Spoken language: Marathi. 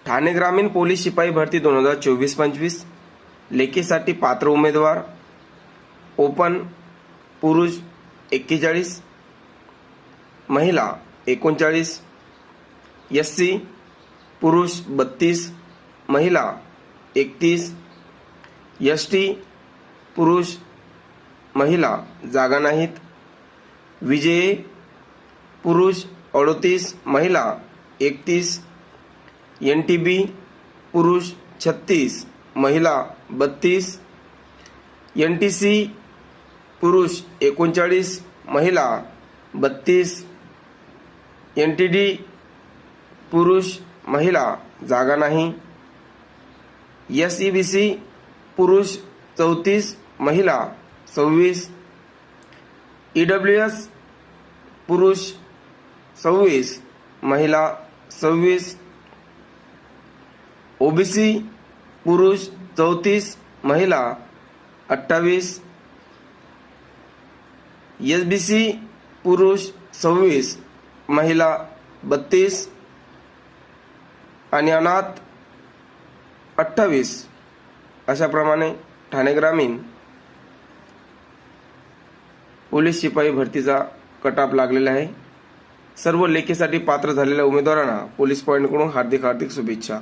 ठाणे ग्रामीण पोलीस शिपाई भरती 2024-25 लेखीसाठी पात्र उमेदवार ओपन पुरुष 41, महिला 39, SC पुरुष 32, महिला 31, ST पुरुष महिला जागा नाहीत। विजयी पुरुष 38, महिला 31, NTB पुरुष 36, महिला 32, NTC पुरुष 39, महिला 32, NTD पुरुष महिला जागा नाही। SEBC पुरुष 34, महिला 26, EWS पुरुष 26, महिला 26, OBC पुरुष 34, महिला 28, SBC पुरुष 26, महिला 32 आणि अनाथ 28। अशा प्रमाणे ठाणे ग्रामीण पोलीस शिपाई भरतीचा कट ऑफ लागलेला आहे। सर्व लेखीसाठी पात्र झालेल्या उमेदवारांना पोलीस पॉईंटकडून हार्दिक शुभेच्छा।